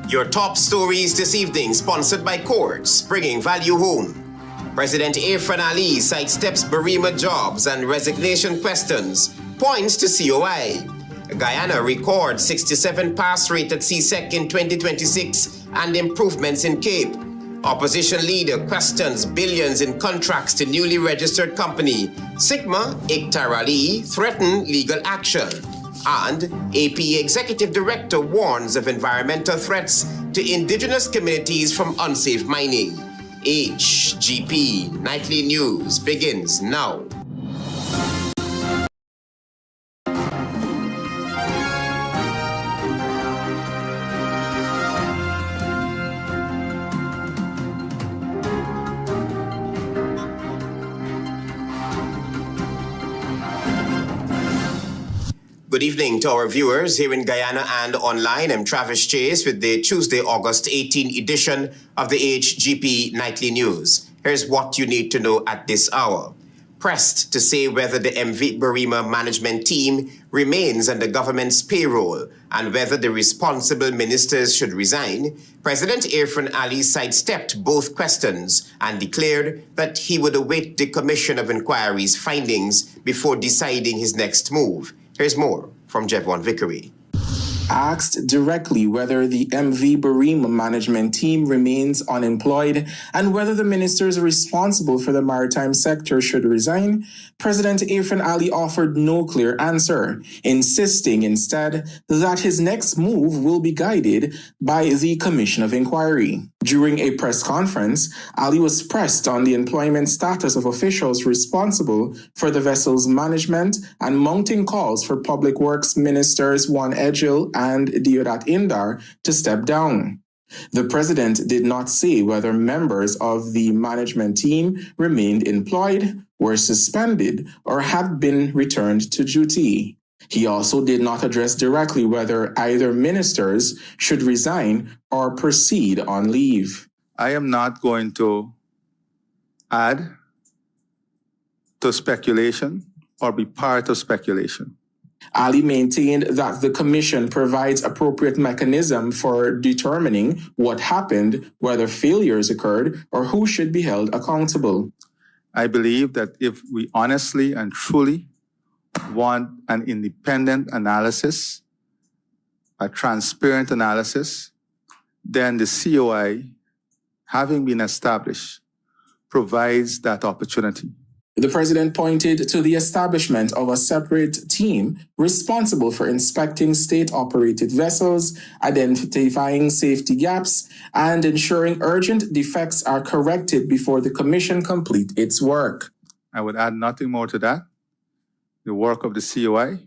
Your top stories this evening, sponsored by Courts, bringing value home. President Irfan Ali sidesteps BARIMA jobs and resignation questions, points to COI. Guyana records 67 pass rate at CSEC in 2026 and improvements in Cape. Opposition leader questions billions in contracts to newly registered company. Sigma, AQtar Ali threaten legal action. And AP Executive Director warns of environmental threats to indigenous communities from unsafe mining. HGP Nightly News begins now. Good evening to our viewers here in Guyana and online. I'm Travis Chase with the Tuesday, August 18 edition of the HGP Nightly News. Here's what you need to know at this hour. Pressed to say whether the MV Bereimma management team remains on the government's payroll and whether the responsible ministers should resign, President Irfan Ali sidestepped both questions and declared that he would await the Commission of Inquiry's findings before deciding his next move. Here's more from Jevon Vickery. Asked directly whether the MV Bereimma management team remains unemployed and whether the ministers responsible for the maritime sector should resign, President Irfan Ali offered no clear answer, insisting instead that his next move will be guided by the Commission of Inquiry. During a press conference, Ali was pressed on the employment status of officials responsible for the vessel's management and mounting calls for Public Works Ministers Juan Edgil and Deodat Indar to step down. The president did not say whether members of the management team remained employed, were suspended, or had been returned to duty. He also did not address directly whether either ministers should resign or proceed on leave. I am not going to add to speculation or be part of speculation. Ali maintained that the commission provides appropriate mechanism for determining what happened, whether failures occurred, or who should be held accountable. I believe that if we honestly and truly want an independent analysis, a transparent analysis, then the COI, having been established, provides that opportunity. The president pointed to the establishment of a separate team responsible for inspecting state-operated vessels, identifying safety gaps, and ensuring urgent defects are corrected before the commission complete its work. I would add nothing more to that. The work of the COI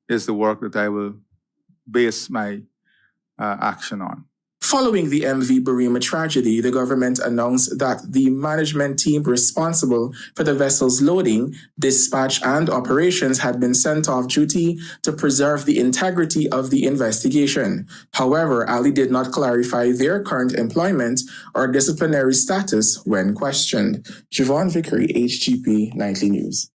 is the work that I will base my action on. Following the MV Bereimma tragedy, the government announced that the management team responsible for the vessel's loading, dispatch, and operations had been sent off duty to preserve the integrity of the investigation. However, Ali did not clarify their current employment or disciplinary status when questioned. Jevon Vickery, HGP Nightly News.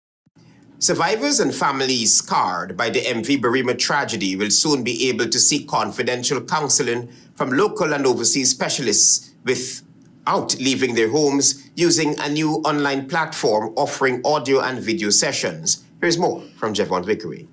Survivors and families scarred by the MV Bereimma tragedy will soon be able to seek confidential counseling from local and overseas specialists without leaving their homes using a new online platform offering audio and video sessions. Here's more from Jevon Vickery.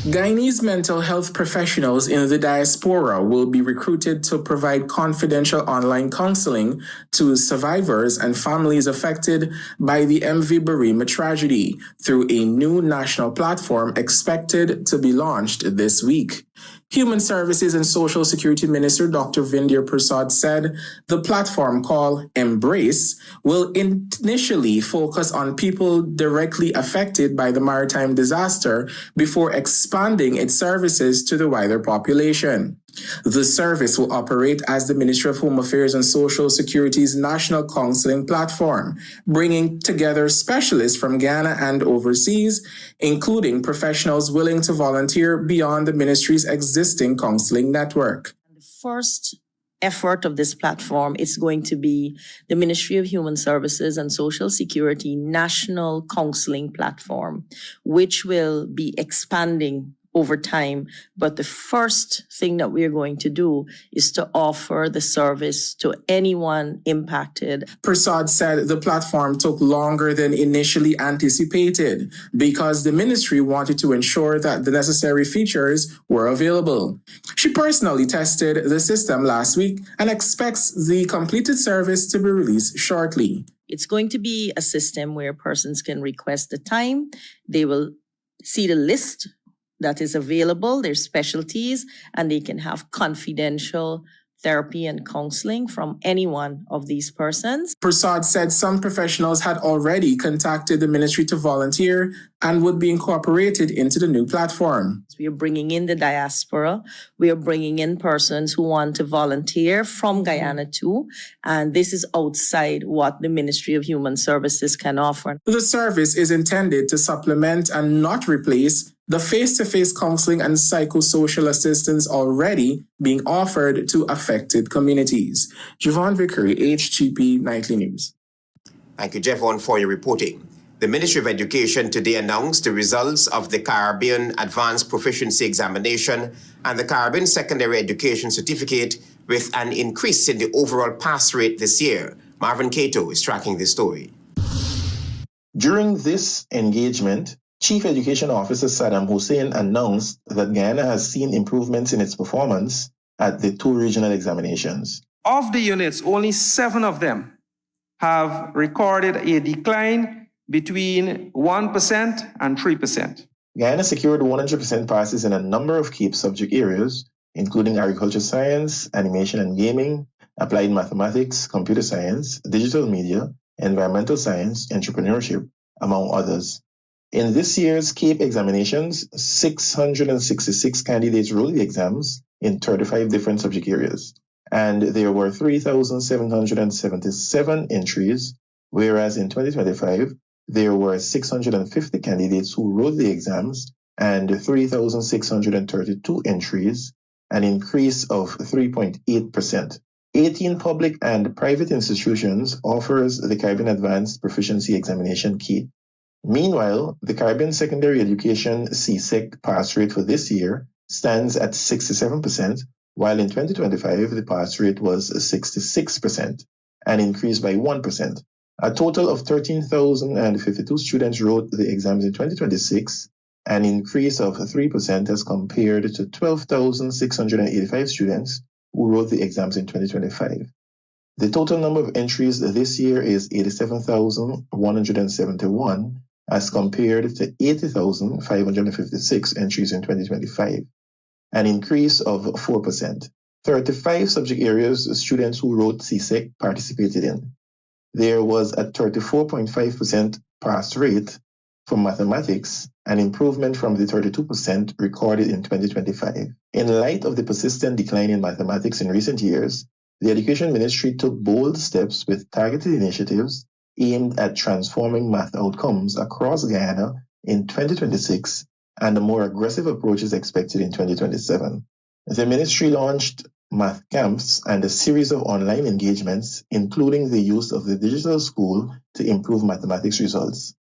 Guyanese mental health professionals in the diaspora will be recruited to provide confidential online counseling to survivors and families affected by the MV Bereimma tragedy through a new national platform expected to be launched this week. Human Services and Social Security Minister Dr. Vindhya Prasad said the platform called Embrace will initially focus on people directly affected by the maritime disaster before expanding its services to the wider population. The service will operate as the Ministry of Home Affairs and Social Security's national counseling platform, bringing together specialists from Guyana and overseas, including professionals willing to volunteer beyond the ministry's existing counseling network. The first effort of this platform is going to be the Ministry of Human Services and Social Security National Counseling Platform, which will be expanding over time. But the first thing that we are going to do is to offer the service to anyone impacted. Prasad said the platform took longer than initially anticipated because the ministry wanted to ensure that the necessary features were available. She personally tested the system last week and expects the completed service to be released shortly. It's going to be a system where persons can request the time. They will see the list that is available, their specialties, and they can have confidential therapy and counseling from any one of these persons. Prasad said some professionals had already contacted the ministry to volunteer and would be incorporated into the new platform. We are bringing in the diaspora. We are bringing in persons who want to volunteer from Guyana too. And this is outside what the Ministry of Human Services can offer. The service is intended to supplement and not replace the face-to-face counseling and psychosocial assistance already being offered to affected communities. Javon Vickery, HGP Nightly News. Thank you, Javon, for your reporting. The Ministry of Education today announced the results of the Caribbean Advanced Proficiency Examination and the Caribbean Secondary Education Certificate with an increase in the overall pass rate this year. Marvin Cato is tracking this story. During this engagement, Chief Education Officer Saddam Hussein announced that Guyana has seen improvements in its performance at the 2 regional examinations. Of the units, only 7 of them have recorded a decline between 1% and 3%. Guyana secured 100% passes in a number of key subject areas, including agriculture science, animation and gaming, applied mathematics, computer science, digital media, environmental science, entrepreneurship, among others. In this year's CAPE examinations, 666 candidates wrote the exams in 35 different subject areas, and there were 3,777 entries, whereas in 2025, there were 650 candidates who wrote the exams and 3,632 entries, an increase of 3.8%. 18 public and private institutions offers the Caribbean Advanced Proficiency Examination CAPE. Meanwhile, the Caribbean Secondary Education CSEC pass rate for this year stands at 67%, while in 2025 the pass rate was 66%, an increase by 1%. A total of 13,052 students wrote the exams in 2026, an increase of 3% as compared to 12,685 students who wrote the exams in 2025. The total number of entries this year is 87,171 as compared to 80,556 entries in 2025, an increase of 4%. 35 subject areas students who wrote CSEC participated in. There was a 34.5% pass rate for mathematics, an improvement from the 32% recorded in 2025. In light of the persistent decline in mathematics in recent years, the Education Ministry took bold steps with targeted initiatives aimed at transforming math outcomes across Guyana in 2026, and a more aggressive approach is expected in 2027. The ministry launched math camps and a series of online engagements, including the use of the digital school to improve mathematics results.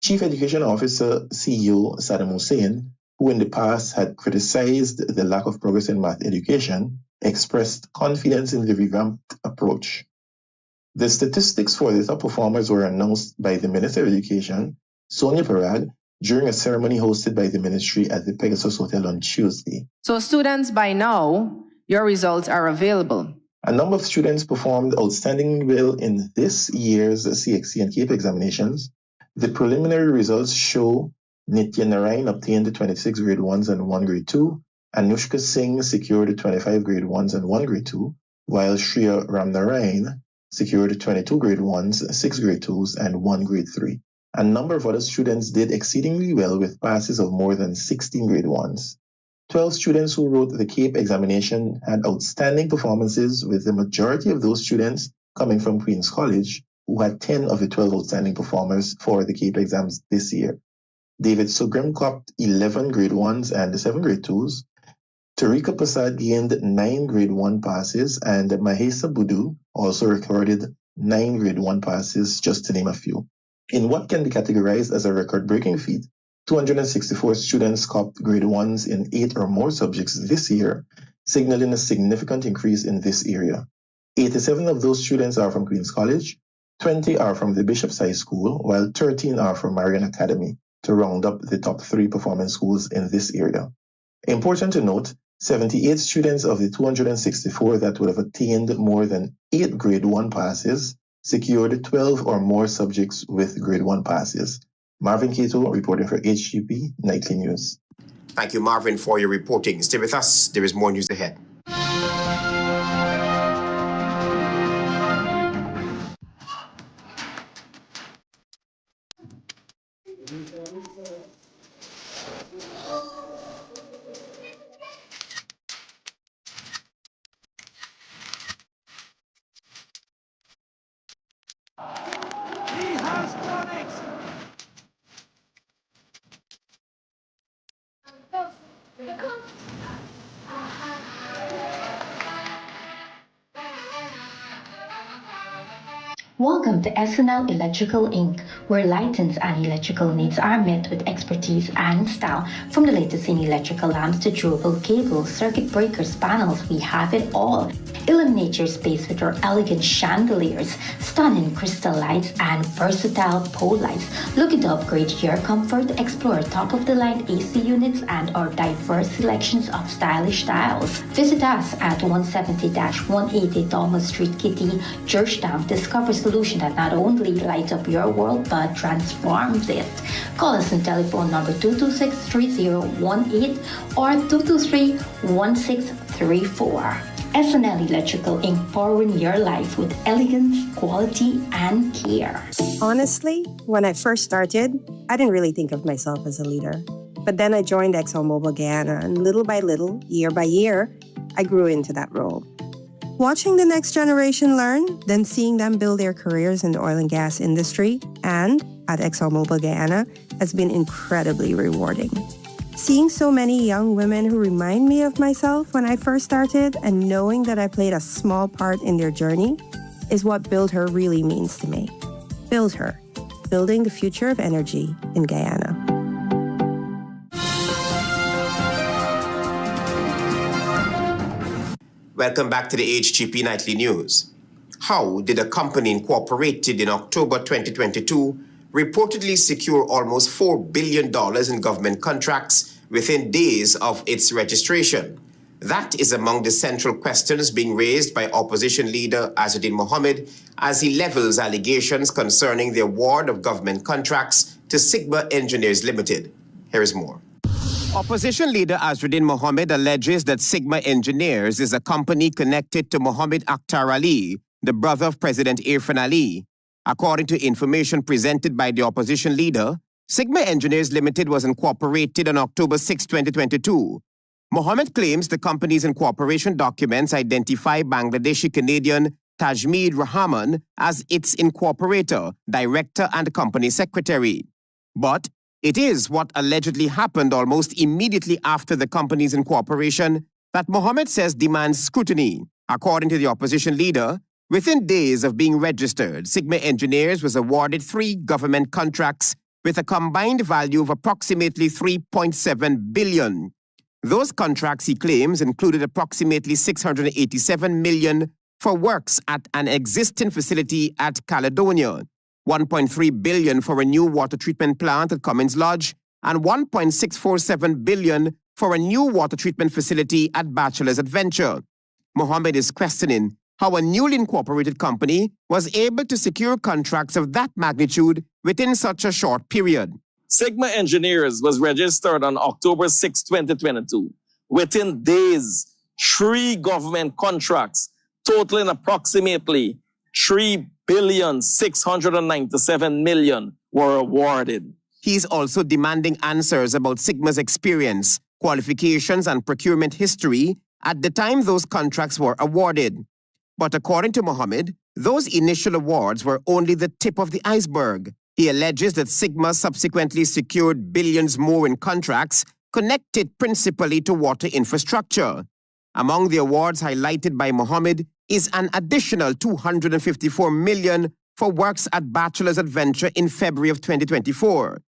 Chief Education Officer CEO Saddam Hussein, who in the past had criticized the lack of progress in math education, expressed confidence in the revamped approach. The statistics for the top performers were announced by the Minister of Education, Sonia Parag, during a ceremony hosted by the ministry at the Pegasus Hotel on Tuesday. So students, by now, your results are available. A number of students performed outstandingly well in this year's CXC and CAPE examinations. The preliminary results show Nitya Narayan obtained 26 grade 1s and 1 grade 2, Anushka Singh secured 25 grade 1s and 1 grade 2, while Shriya Ramnarayan secured 22 grade 1s, 6 grade 2s, and 1 grade 3. A number of other students did exceedingly well with passes of more than 16 grade 1s. 12 students who wrote the CAPE examination had outstanding performances, with the majority of those students coming from Queen's College, who had 10 of the 12 outstanding performers for the CAPE exams this year. David Sugrim copped 11 grade 1s and 7 grade 2s. Tarika Prasad gained 9 grade 1 passes, and Mahesa Budu also recorded 9 grade 1 passes, just to name a few. In what can be categorized as a record-breaking feat, 264 students copped grade 1s in 8 or more subjects this year, signaling a significant increase in this area. 87 of those students are from Queen's College, 20 are from the Bishop's High School, while 13 are from Marian Academy, to round up the top 3 performing schools in this area. Important to note, 78 students of the 264 that would have attained more than 8 grade 1 passes secured 12 or more subjects with grade 1 passes. Marvin Cato reporting for HGP Nightly News. Thank you, Marvin, for your reporting. Stay with us. There is more news ahead. Welcome to SNL Electrical Inc., where lighting and electrical needs are met with expertise and style. From the latest in electrical lamps to durable cables, circuit breakers, panels, we have it all. Illuminate your space with our elegant chandeliers, stunning crystal lights, and versatile pole lights. Looking to upgrade your comfort? Explore top-of-the-line AC units and our diverse selections of stylish styles. Visit us at 170-180 Thomas Street, Kitty, Georgetown. Discover solution that not only lights up your world but transforms it. Call us on telephone number 226-3018 or 223-1634. SNL Electrical Inc., powering your life with elegance, quality, and care. Honestly, when I first started, I didn't really think of myself as a leader. But then I joined ExxonMobil Guyana, and little by little, year by year, I grew into that role. Watching the next generation learn, then seeing them build their careers in the oil and gas industry and at ExxonMobil Guyana has been incredibly rewarding. Seeing so many young women who remind me of myself when I first started and knowing that I played a small part in their journey is what Build Her really means to me. Build Her, building the future of energy in Guyana. Welcome back to the HGP Nightly News. How did a company incorporated in October 2022 reportedly secure almost $4 billion in government contracts within days of its registration? That is among the central questions being raised by opposition leader Azzuddin Mohammed as he levels allegations concerning the award of government contracts to Sigma Engineers Limited. Here is more. Opposition leader Azzuddin Mohammed alleges that Sigma Engineers is a company connected to Mohammed AQtar Ali, the brother of President Irfan Ali. According to information presented by the opposition leader, Sigma Engineers Limited was incorporated on October 6, 2022. Mohammed claims the company's incorporation documents identify Bangladeshi-Canadian Tajmeed Rahman as its incorporator, director, and company secretary. But it is what allegedly happened almost immediately after the company's incorporation that Mohammed says demands scrutiny. According to the opposition leader, within days of being registered, Sigma Engineers was awarded 3 government contracts with a combined value of approximately $3.7 billion. Those contracts, he claims, included approximately $687 million for works at an existing facility at Caledonia, $1.3 billion for a new water treatment plant at Cummins Lodge, and $1.647 billion for a new water treatment facility at Bachelor's Adventure. Mohammed is questioning how a newly incorporated company was able to secure contracts of that magnitude within such a short period. Sigma Engineers was registered on October 6, 2022. Within days, 3 government contracts totaling approximately $3.697 billion were awarded. He is also demanding answers about Sigma's experience, qualifications, and procurement history at the time those contracts were awarded. But according to Mohammed, those initial awards were only the tip of the iceberg. He alleges that Sigma subsequently secured billions more in contracts connected principally to water infrastructure. Among the awards highlighted by Mohammed is an additional $254 million for works at Bachelor's Adventure in February of 2024.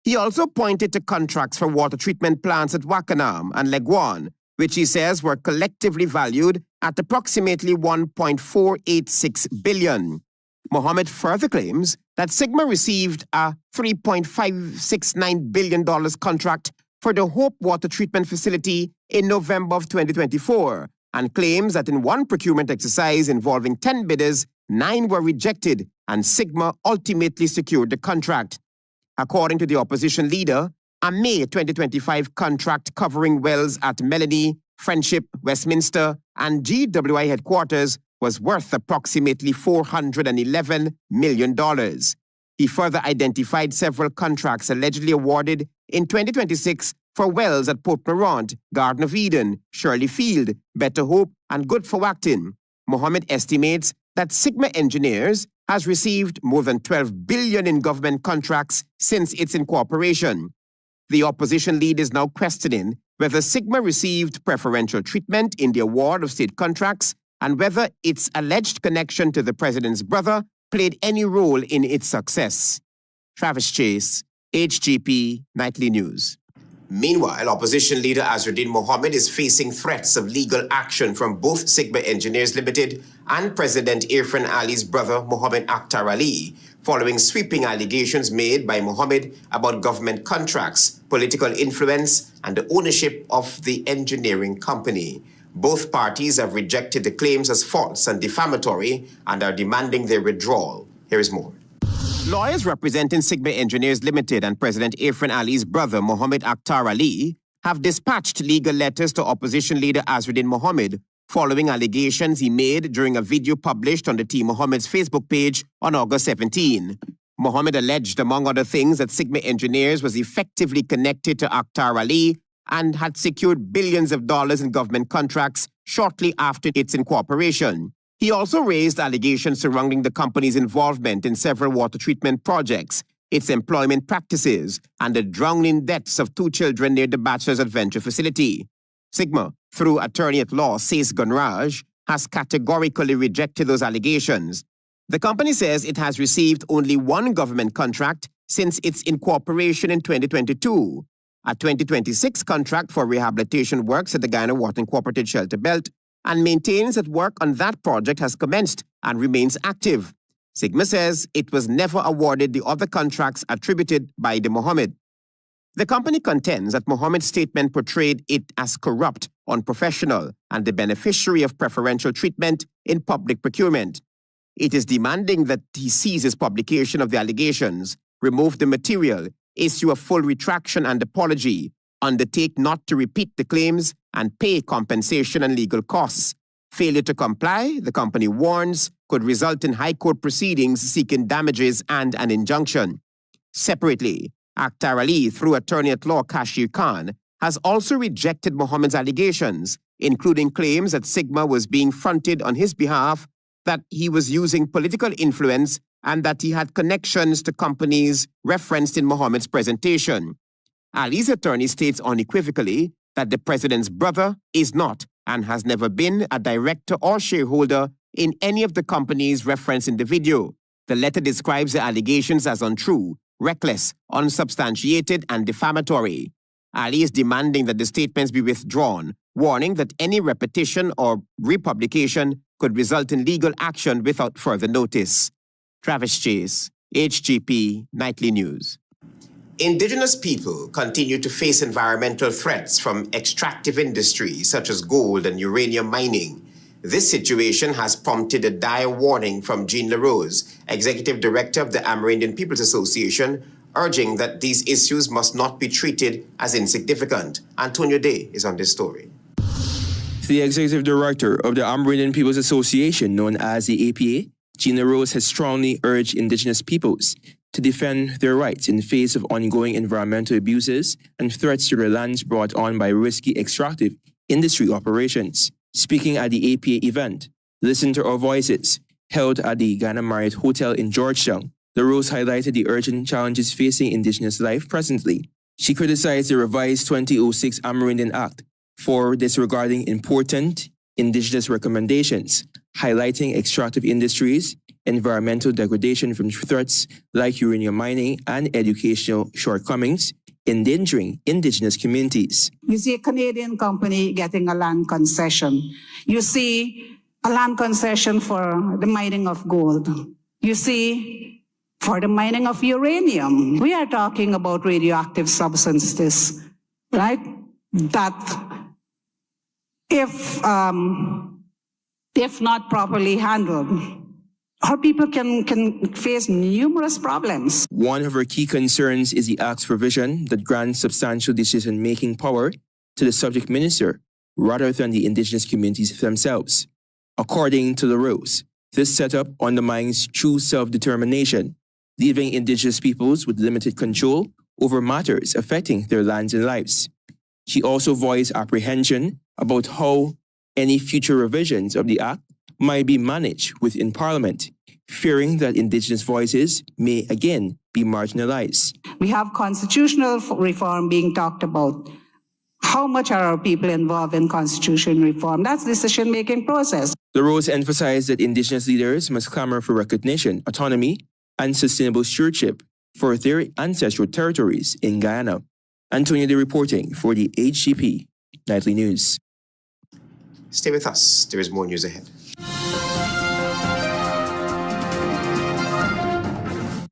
He also pointed to contracts for water treatment plants at Wakanam and Leguan, which he says were collectively valued at approximately $1.486 billion. Mohammed further claims that Sigma received a $3.569 billion contract for the Hope Water Treatment Facility in November of 2024, and claims that in one procurement exercise involving 10 bidders, 9 were rejected, and Sigma ultimately secured the contract. According to the opposition leader, a May 2025 contract covering wells at Melanie, Friendship, Westminster, and GWI headquarters was worth approximately $411 million. He further identified several contracts allegedly awarded in 2026 for wells at Port Morant, Garden of Eden, Shirley Field, Better Hope, and Good for Wacton. Mohammed estimates that Sigma Engineers has received more than $12 billion in government contracts since its incorporation. The opposition leader is now questioning whether Sigma received preferential treatment in the award of state contracts and whether its alleged connection to the president's brother played any role in its success. Travis Chase, HGP Nightly News. Meanwhile, opposition leader Azruddin Mohammed is facing threats of legal action from both Sigma Engineers Limited and President Irfan Ali's brother Mohammed AQtar Ali, following sweeping allegations made by Mohammed about government contracts, political influence, and the ownership of the engineering company. Both parties have rejected the claims as false and defamatory and are demanding their withdrawal. Here is more. Lawyers representing Sigma Engineers Limited and President Irfan Ali's brother Mohammed AQtar Ali have dispatched legal letters to opposition leader Azruddin Mohammed following allegations he made during a video published on the T. Mohammed's Facebook page on August 17. Mohammed alleged, among other things, that Sigma Engineers was effectively connected to AQtar Ali and had secured billions of dollars in government contracts shortly after its incorporation. He also raised allegations surrounding the company's involvement in several water treatment projects, its employment practices, and the drowning deaths of 2 children near the Bachelor's Adventure facility. Sigma, through attorney-at-law Sais Gunraj, has categorically rejected those allegations. The company says it has received only one government contract since its incorporation in 2022, a 2026 contract for rehabilitation works at the Guyana Water Incorporated Shelter Belt, and maintains that work on that project has commenced and remains active. Sigma says it was never awarded the other contracts attributed by the Mohammed. The company contends that Mohammed's statement portrayed it as corrupt, unprofessional, and the beneficiary of preferential treatment in public procurement. It is demanding that he cease his publication of the allegations, remove the material, issue a full retraction and apology, undertake not to repeat the claims, and pay compensation and legal costs. Failure to comply, the company warns, could result in high court proceedings seeking damages and an injunction. Separately, AQtar Ali, through attorney-at-law Kashir Khan, has also rejected Mohammed's allegations, including claims that Sigma was being fronted on his behalf, that he was using political influence, and that he had connections to companies referenced in Mohammed's presentation. Ali's attorney states unequivocally that the president's brother is not and has never been a director or shareholder in any of the companies referenced in the video. The letter describes the allegations as untrue, reckless, unsubstantiated, and defamatory. Ali is demanding that the statements be withdrawn, warning that any repetition or republication could result in legal action without further notice. Travis Chase, HGP Nightly News. Indigenous people continue to face environmental threats from extractive industries such as gold and uranium mining. This situation has prompted a dire warning from Jean LaRose, Executive Director of the Amerindian People's Association, urging that these issues must not be treated as insignificant. Antonio Day is on this story. The Executive Director of the Amerindian People's Association, known as the APA, Jean LaRose, has strongly urged Indigenous peoples to defend their rights in face of ongoing environmental abuses and threats to their lands brought on by risky extractive industry operations. Speaking at the APA event, Listen to Our Voices, held at the Guyana Marriott Hotel in Georgetown, LaRose highlighted the urgent challenges facing Indigenous life presently. She criticized the revised 2006 Amerindian Act for disregarding important Indigenous recommendations, highlighting extractive industries environmental degradation from threats like uranium mining, and educational shortcomings, endangering Indigenous communities. You see a Canadian company getting a land concession. You see a land concession for the mining of gold. You see for the mining of uranium. We are talking about radioactive substances, right? That if not properly handled, our people can face numerous problems. One of her key concerns is the Act's provision that grants substantial decision-making power to the subject minister rather than the Indigenous communities themselves. According to LaRose, this setup undermines true self-determination, leaving Indigenous peoples with limited control over matters affecting their lands and lives. She also voiced apprehension about how any future revisions of the Act might be managed within Parliament, fearing that Indigenous voices may again be marginalized. We have constitutional reform being talked about. How much are our people involved in constitutional reform? That's the decision-making process. LaRose emphasized that Indigenous leaders must clamor for recognition, autonomy, and sustainable stewardship for their ancestral territories in Guyana. Antonio De reporting for the HGP Nightly News. Stay with us. There is more news ahead.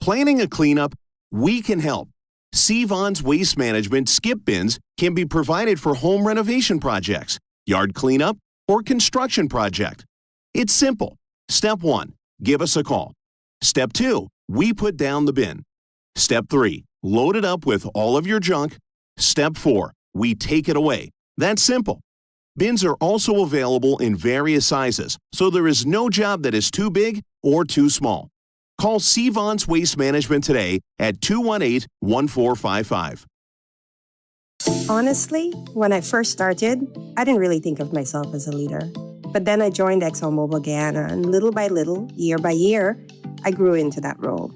Planning a cleanup? We can help. Sevon's Waste Management skip bins can be provided for home renovation projects, yard cleanup, or construction project. It's simple. Step 1, give us a call. Step 2, we put down the bin. Step 3, load it up with all of your junk. Step 4, we take it away. That's simple. Bins are also available in various sizes, so there is no job that is too big or too small. Call Sevon's Waste Management today at 218-1455. Honestly, when I first started, I didn't really think of myself as a leader. But then I joined ExxonMobil Guyana, and little by little, year by year, I grew into that role.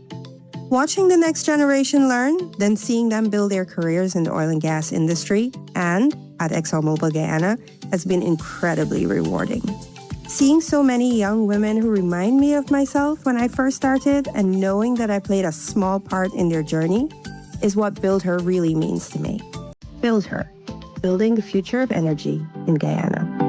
Watching the next generation learn, then seeing them build their careers in the oil and gas industry and at ExxonMobil Guyana has been incredibly rewarding. Seeing so many young women who remind me of myself when I first started and knowing that I played a small part in their journey is what Build Her really means to me. Build Her, building the future of energy in Guyana.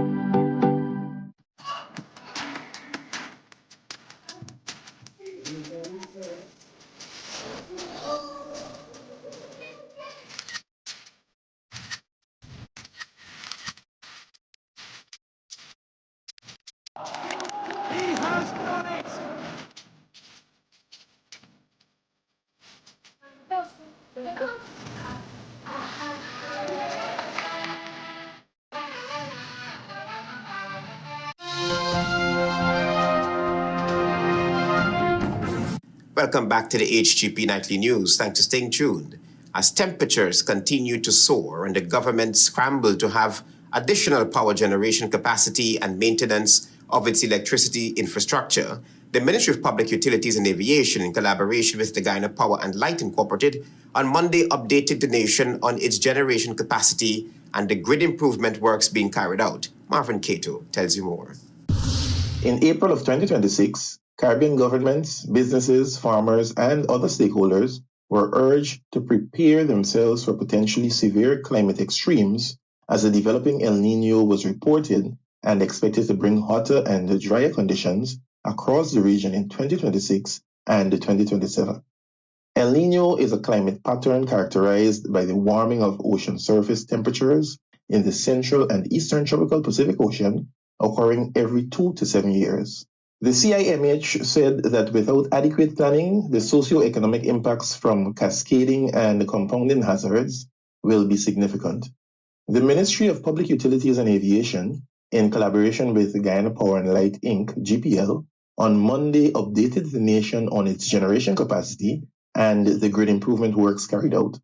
Welcome back to the HGP Nightly News. Thanks for staying tuned. As temperatures continue to soar and the government scramble to have additional power generation capacity and maintenance of its electricity infrastructure, the Ministry of Public Utilities and Aviation, in collaboration with the Guyana Power and Light Incorporated, on Monday updated the nation on its generation capacity and the grid improvement works being carried out. Marvin Cato tells you more. In April of 2026, Caribbean governments, businesses, farmers, and other stakeholders were urged to prepare themselves for potentially severe climate extremes as a developing El Nino was reported and expected to bring hotter and drier conditions across the region in 2026 and 2027. El Nino is a climate pattern characterized by the warming of ocean surface temperatures in the central and eastern tropical Pacific Ocean, occurring every 2 to 7 years. The CIMH said that without adequate planning, the socio-economic impacts from cascading and compounding hazards will be significant. The Ministry of Public Utilities and Aviation, in collaboration with Guyana Power and Light Inc., GPL, on Monday updated the nation on its generation capacity and the grid improvement works carried out.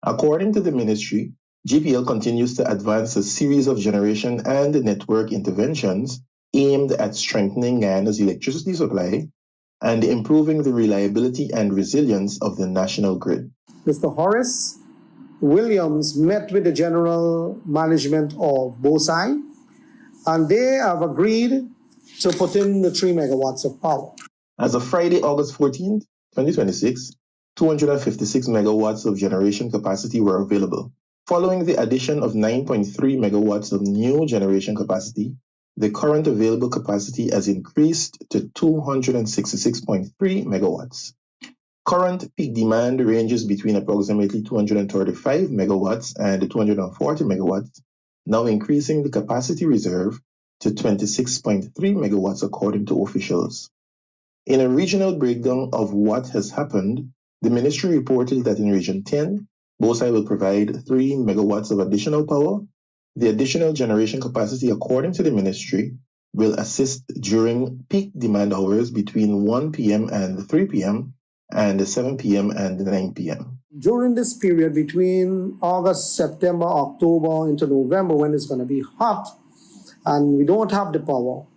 According to the ministry, GPL continues to advance a series of generation and network interventions aimed at strengthening Guyana's electricity supply and improving the reliability and resilience of the national grid. Mr. Horace Williams met with the general management of BOSAI, and they have agreed to put in the 3 megawatts of power. As of Friday, August 14th, 2026, 256 megawatts of generation capacity were available. Following the addition of 9.3 megawatts of new generation capacity, the current available capacity has increased to 266.3 megawatts. Current peak demand ranges between approximately 235 megawatts and 240 megawatts, now increasing the capacity reserve to 26.3 megawatts according to officials. In a regional breakdown of what has happened, the ministry reported that in Region 10, Bosai will provide 3 megawatts of additional power. The additional generation capacity, according to the ministry, will assist during peak demand hours between 1 p.m. and 3 p.m. and 7 p.m. and 9 p.m. During this period between August, September, October into November, when it's going to be hot and we don't have the power,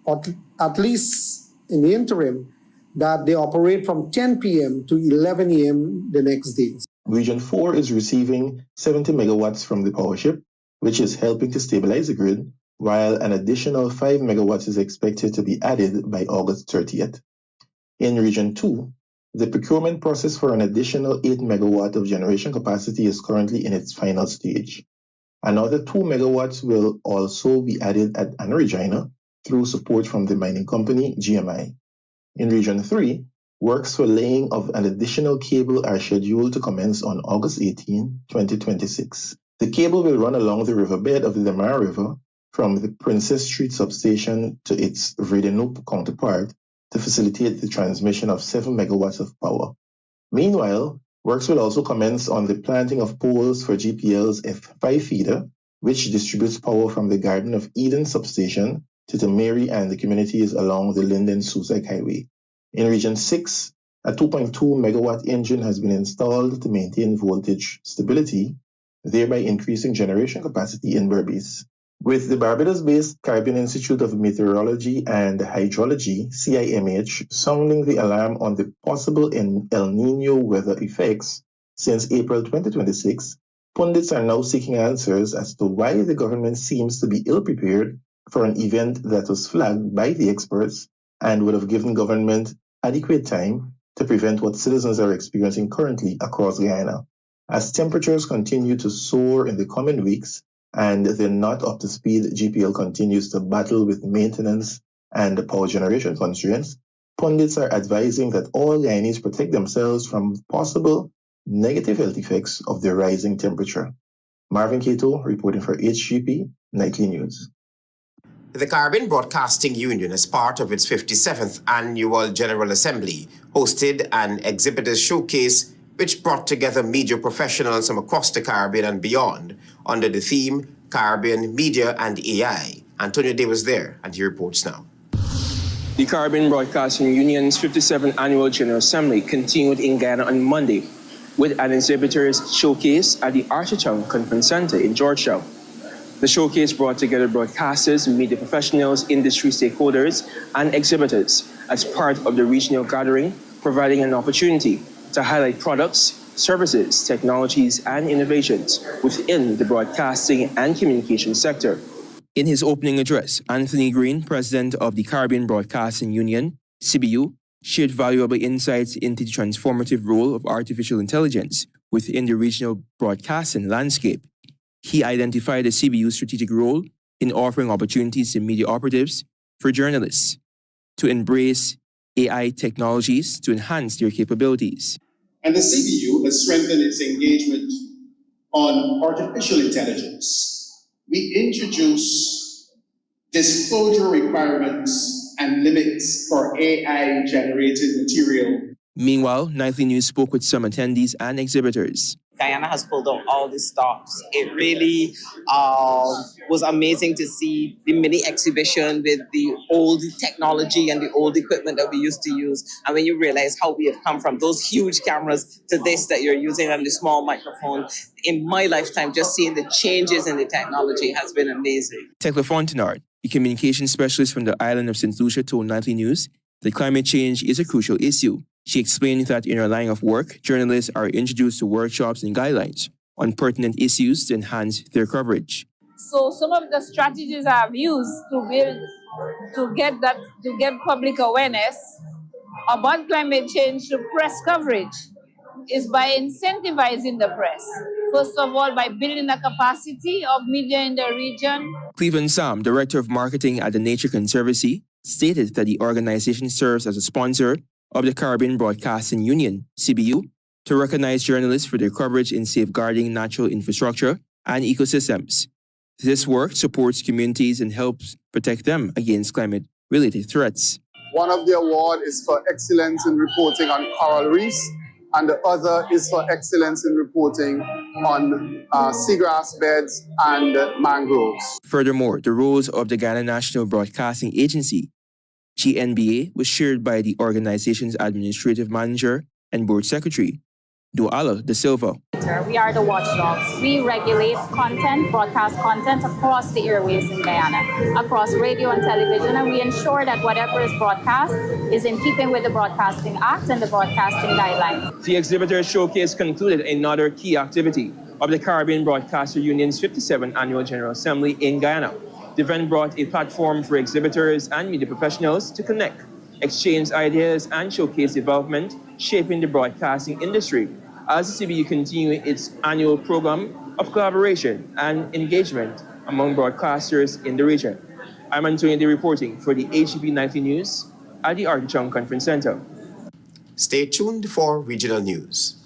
at least in the interim, that they operate from 10 p.m. to 11 a.m. the next day. Region 4 is receiving 70 megawatts from the power ship, which is helping to stabilize the grid, while an additional 5 megawatts is expected to be added by August 30th. In Region 2, the procurement process for an additional 8 megawatt of generation capacity is currently in its final stage. Another 2 megawatts will also be added at Regina through support from the mining company GMI. In Region 3, works for laying of an additional cable are scheduled to commence on August 18, 2026. The cable will run along the riverbed of the Damara River from the Princess Street substation to its Vredenhoek counterpart to facilitate the transmission of 7 megawatts of power. Meanwhile, works will also commence on the planting of poles for GPL's F5 feeder, which distributes power from the Garden of Eden substation to the Mary and the communities along the Linden-Sussex Highway. In Region 6, a 2.2 megawatt engine has been installed to maintain voltage stability, thereby increasing generation capacity in Berbice. With the Barbados-based Caribbean Institute of Meteorology and Hydrology, CIMH, sounding the alarm on the possible El Nino weather effects since April 2026, pundits are now seeking answers as to why the government seems to be ill-prepared for an event that was flagged by the experts and would have given government adequate time to prevent what citizens are experiencing currently across Guyana. As temperatures continue to soar in the coming weeks and the not up to speed GPL continues to battle with maintenance and power generation constraints, pundits are advising that all Guyanese protect themselves from possible negative health effects of the rising temperature. Marvin Cato reporting for HGP Nightly News. The Caribbean Broadcasting Union, as part of its 57th Annual General Assembly, hosted an exhibitors showcase which brought together media professionals from across the Caribbean and beyond under the theme Caribbean Media and AI. Antonio Day was there, and he reports now. The Caribbean Broadcasting Union's 57th Annual General Assembly continued in Guyana on Monday with an exhibitors showcase at the Architecture Conference Center in Georgetown. The showcase brought together broadcasters, media professionals, industry stakeholders, and exhibitors as part of the regional gathering, providing an opportunity to highlight products, services, technologies, and innovations within the broadcasting and communication sector. In his opening address, Anthony Green, president of the Caribbean Broadcasting Union, CBU, shared valuable insights into the transformative role of artificial intelligence within the regional broadcasting landscape. He identified the CBU's strategic role in offering opportunities to media operatives for journalists to embrace AI technologies to enhance their capabilities. And the CBU has strengthened its engagement on artificial intelligence. We introduce disclosure requirements and limits for AI-generated material. Meanwhile, Nightly News spoke with some attendees and exhibitors. Guyana has pulled out all the stops. It really was amazing to see the mini exhibition with the old technology and the old equipment that we used to use. And when you realize how we have come from those huge cameras to this that you're using and the small microphone, in my lifetime, just seeing the changes in the technology has been amazing. Tekla Fontenard, the communications specialist from the island of St. Lucia, told Nightly News that climate change is a crucial issue. She explained that in her line of work, journalists are introduced to workshops and guidelines on pertinent issues to enhance their coverage. So some of the strategies I've used to get public awareness about climate change through press coverage is by incentivizing the press. First of all, by building the capacity of media in the region. Cleveland Sam, Director of Marketing at the Nature Conservancy, stated that the organization serves as a sponsor of the Caribbean Broadcasting Union, CBU, to recognize journalists for their coverage in safeguarding natural infrastructure and ecosystems. This work supports communities and helps protect them against climate-related threats. One of the awards is for excellence in reporting on coral reefs, and the other is for excellence in reporting on seagrass beds and mangroves. Furthermore, the roles of the Guyana National Broadcasting Agency, GNBA, was shared by the organization's administrative manager and board secretary, Duala De Silva. We are the watchdogs. We regulate content, broadcast content across the airwaves in Guyana, across radio and television, and we ensure that whatever is broadcast is in keeping with the Broadcasting Act and the broadcasting guidelines. The exhibitor showcase concluded another key activity of the Caribbean Broadcaster Union's 57th Annual General Assembly in Guyana. The event brought a platform for exhibitors and media professionals to connect, exchange ideas, and showcase development shaping the broadcasting industry as the CBU continues its annual program of collaboration and engagement among broadcasters in the region. I'm Antonio D reporting for the HGP Nightly News at the Artichon Conference Center. Stay tuned for regional news.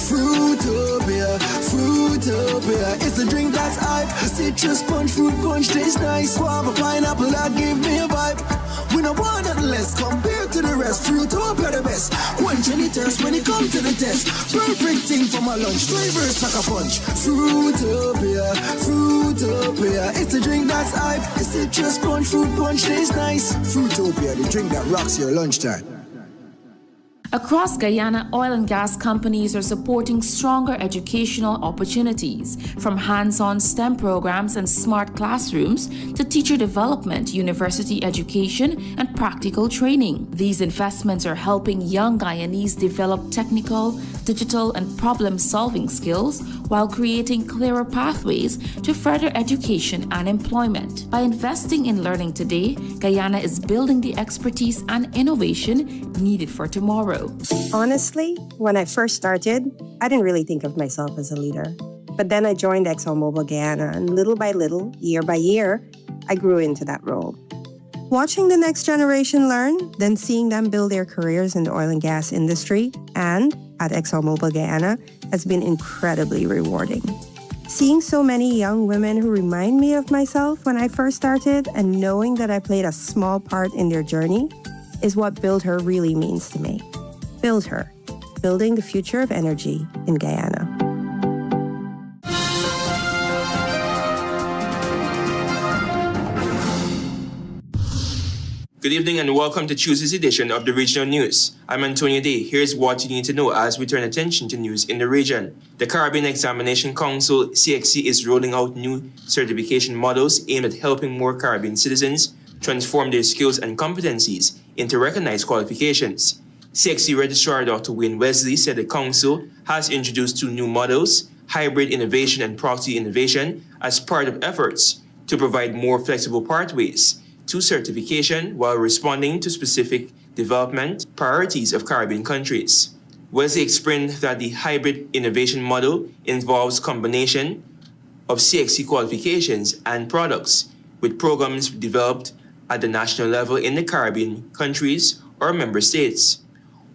Fruitopia, Fruitopia, it's a drink that's hype. Citrus punch, fruit punch tastes nice. Guava, pineapple, that give me a vibe. We no want nothing less compared to the rest. Fruitopia the best. Quenching the thirst when it comes to the test. Perfect thing for my lunch. Flavors like a punch. Fruitopia, Fruitopia, it's a drink that's hype. Citrus punch, fruit punch tastes nice. Fruitopia, the drink that rocks your lunchtime. Across Guyana, oil and gas companies are supporting stronger educational opportunities, from hands-on STEM programs and smart classrooms to teacher development, university education, and practical training. These investments are helping young Guyanese develop technical, digital, and problem-solving skills while creating clearer pathways to further education and employment. By investing in learning today, Guyana is building the expertise and innovation needed for tomorrow. Honestly, when I first started, I didn't really think of myself as a leader. But then I joined ExxonMobil Guyana, and little by little, year by year, I grew into that role. Watching the next generation learn, then seeing them build their careers in the oil and gas industry and at ExxonMobil Guyana has been incredibly rewarding. Seeing so many young women who remind me of myself when I first started and knowing that I played a small part in their journey is what Build Her really means to me. Build Her, building the future of energy in Guyana. Good evening and welcome to Tuesday's edition of the Regional News. I'm Antonio D. Here's what you need to know as we turn attention to news in the region. The Caribbean Examination Council, CSEC, is rolling out new certification models aimed at helping more Caribbean citizens transform their skills and competencies into recognized qualifications. CSEC Registrar Dr. Wayne Wesley said the Council has introduced two new models, hybrid innovation and proxy innovation, as part of efforts to provide more flexible pathways to certification while responding to specific development priorities of Caribbean countries. Wesley explained that the hybrid innovation model involves combination of CSEC qualifications and products with programs developed at the national level in the Caribbean countries or member states.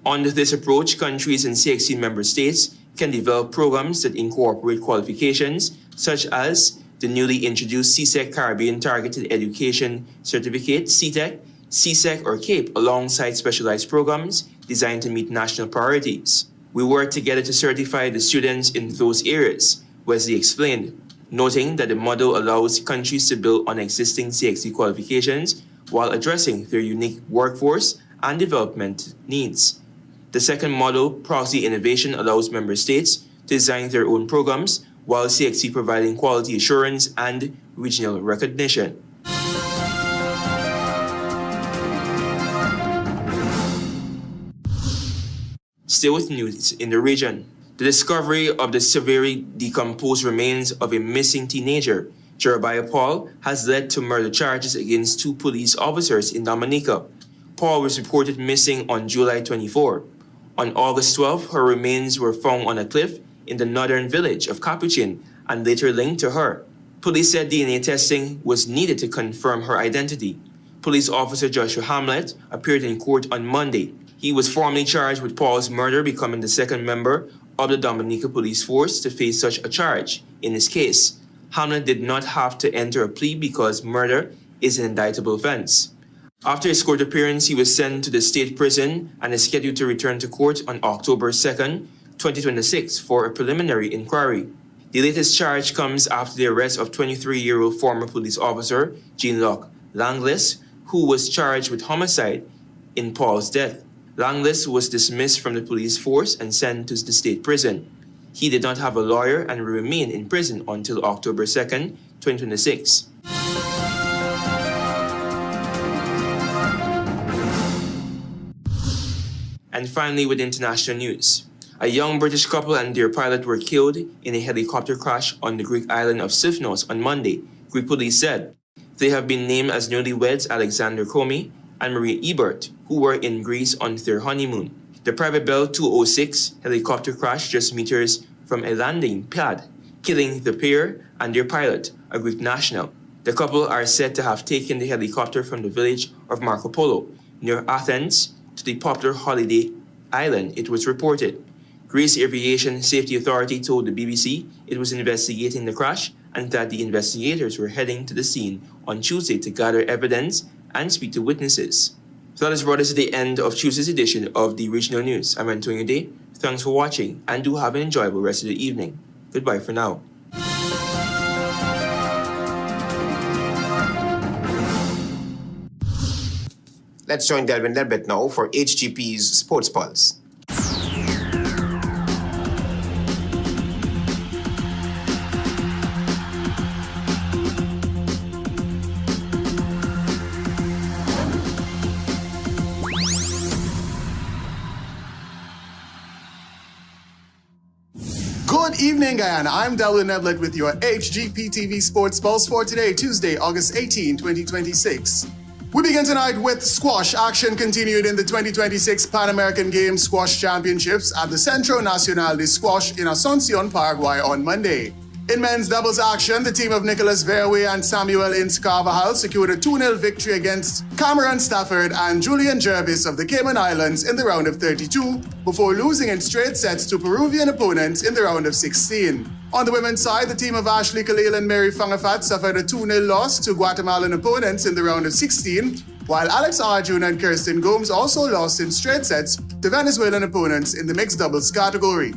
Under this approach, countries and CSEC member states can develop programs that incorporate qualifications such as the newly introduced CSEC Caribbean Targeted Education Certificate, CTEC, CSEC or CAPE, alongside specialized programs designed to meet national priorities. We work together to certify the students in those areas, Wesley explained, noting that the model allows countries to build on existing CSEC qualifications while addressing their unique workforce and development needs. The second model, Proxy Innovation, allows member states to design their own programs, while CSEC providing quality assurance and regional recognition. Still with news in the region, the discovery of the severely decomposed remains of a missing teenager Jeremiah Paul has led to murder charges against 2 police officers in Dominica. Paul was reported missing on July 24. On August 12, her remains were found on a cliff in the northern village of Capuchin and later linked to her. Police said DNA testing was needed to confirm her identity. Police officer Joshua Hamlet appeared in court on Monday. He was formally charged with Paul's murder, becoming the second member of the Dominica Police Force to face such a charge in his case. Hamlet did not have to enter a plea because murder is an indictable offense. After his court appearance, he was sent to the state prison and is scheduled to return to court on October 2nd, 2026 for a preliminary inquiry. The latest charge comes after the arrest of 23-year-old former police officer Jean-Luc Langlis, who was charged with homicide in Paul's death. Langlis was dismissed from the police force and sent to the state prison. He did not have a lawyer and will remain in prison until October 2nd, 2026. And finally, with international news. A young British couple and their pilot were killed in a helicopter crash on the Greek island of Sifnos on Monday, Greek police said. They have been named as newlyweds Alexander Comey and Maria Ebert, who were in Greece on their honeymoon. The Private Bell 206 helicopter crashed just meters from a landing pad, killing the pair and their pilot, a Greek national. The couple are said to have taken the helicopter from the village of Marco Polo, near Athens, to the popular holiday island, it was reported. Greece Aviation Safety Authority told the BBC it was investigating the crash and that the investigators were heading to the scene on Tuesday to gather evidence and speak to witnesses. So that has brought us to the end of Tuesday's edition of the Regional News. I'm Antonio Day. Thanks for watching and do have an enjoyable rest of the evening. Goodbye for now. Let's join Delvin Delbert now for HGP's Sports Pulse. Good evening, Guyana. I'm Delwin Neblett with your HGP TV Sports Pulse for today, Tuesday, August 18, 2026. We begin tonight with squash. Action continued in the 2026 Pan American Games Squash Championships at the Centro Nacional de Squash in Asunción, Paraguay on Monday. In men's doubles action, the team of Nicholas Verwey and Samuel Ince Carvajal secured a 2-0 victory against Cameron Stafford and Julian Jervis of the Cayman Islands in the round of 32, before losing in straight sets to Peruvian opponents in the round of 16. On the women's side, the team of Ashley Khalil and Mary Fangafat suffered a 2-0 loss to Guatemalan opponents in the round of 16, while Alex Arjun and Kirsten Gomes also lost in straight sets to Venezuelan opponents in the mixed doubles category.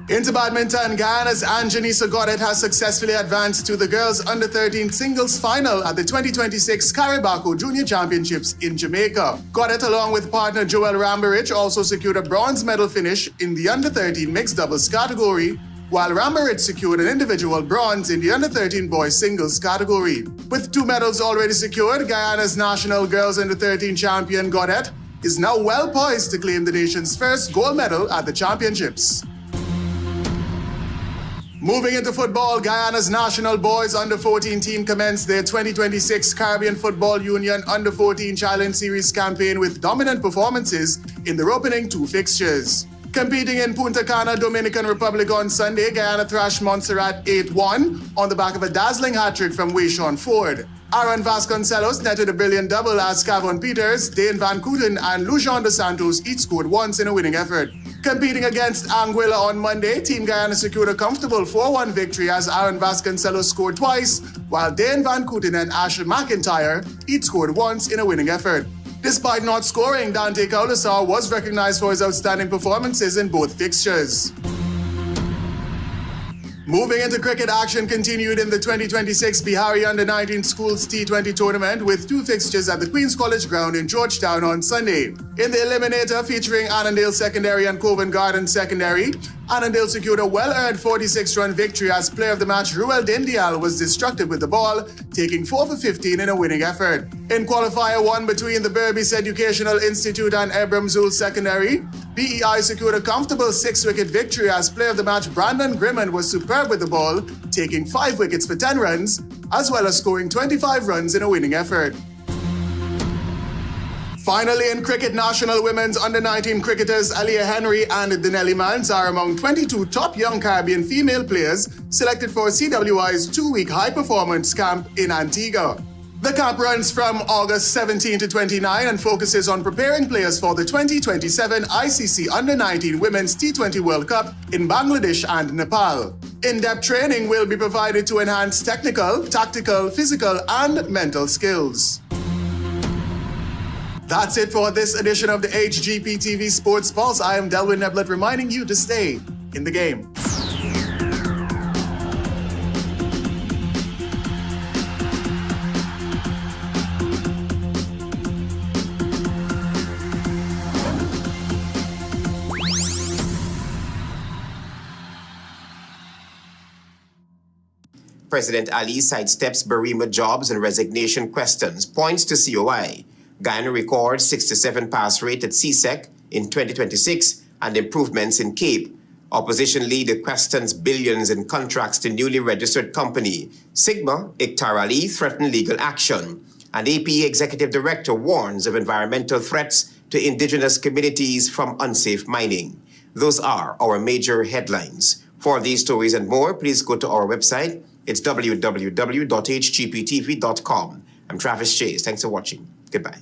Into badminton, Guyana's Anjanisa Godet has successfully advanced to the girls' under-13 singles final at the 2026 Caribaco Junior Championships in Jamaica. Godet, along with partner Joel Ramberich, also secured a bronze medal finish in the under-13 mixed doubles category, while Ramberich secured an individual bronze in the under-13 boys singles category. With 2 medals already secured, Guyana's national girls under-13 champion Godet is now well poised to claim the nation's first gold medal at the championships. Moving into football, Guyana's national boys under-14 team commenced their 2026 Caribbean Football Union Under-14 Challenge Series campaign with dominant performances in their opening 2 fixtures. Competing in Punta Cana, Dominican Republic on Sunday, Guyana thrashed Montserrat 8-1 on the back of a dazzling hat-trick from Wayshawn Ford. Aaron Vasconcelos netted a brilliant double as Cavon Peters, Dane Van Kooten, and Lujan dos Santos each scored once in a winning effort. Competing against Anguilla on Monday, Team Guyana secured a comfortable 4-1 victory as Aaron Vasconcelos scored twice, while Dane Van Kooten and Ashley McIntyre each scored once in a winning effort. Despite not scoring, Dante Kaulasar was recognized for his outstanding performances in both fixtures. Moving into cricket, action continued in the 2026 Bihari Under-19 Schools T20 tournament with 2 fixtures at the Queen's College Ground in Georgetown on Sunday. In the eliminator featuring Annandale Secondary and Covent Garden Secondary, Annandale secured a well-earned 46-run victory as player of the match Ruel Dindial was destructive with the ball, taking 4 for 15 in a winning effort. In qualifier 1 between the Berbice Educational Institute and Ebram Zul Secondary, BEI secured a comfortable 6-wicket victory as player of the match Brandon Grimman was superb with the ball, taking 5 wickets for 10 runs, as well as scoring 25 runs in a winning effort. Finally, in cricket, national women's under-19 cricketers Aliyah Henry and Denelly Mans are among 22 top young Caribbean female players selected for CWI's 2-week high-performance camp in Antigua. The camp runs from August 17 to 29 and focuses on preparing players for the 2027 ICC Under-19 Women's T20 World Cup in Bangladesh and Nepal. In-depth training will be provided to enhance technical, tactical, physical, and mental skills. That's it for this edition of the HGP TV Sports Pulse. I am Delwyn Neblett reminding you to stay in the game. President Ali sidesteps Bereimma jobs and resignation questions, points to COI. Guyana records 67 pass rate at CSEC in 2026 and improvements in Cape. Opposition leader questions billions in contracts to newly registered company. Sigma, AQtar Ali threaten legal action. And APA Executive Director warns of environmental threats to indigenous communities from unsafe mining. Those are our major headlines. For these stories and more, please go to our website. It's www.hgptv.com. I'm Travis Chase. Thanks for watching. Goodbye.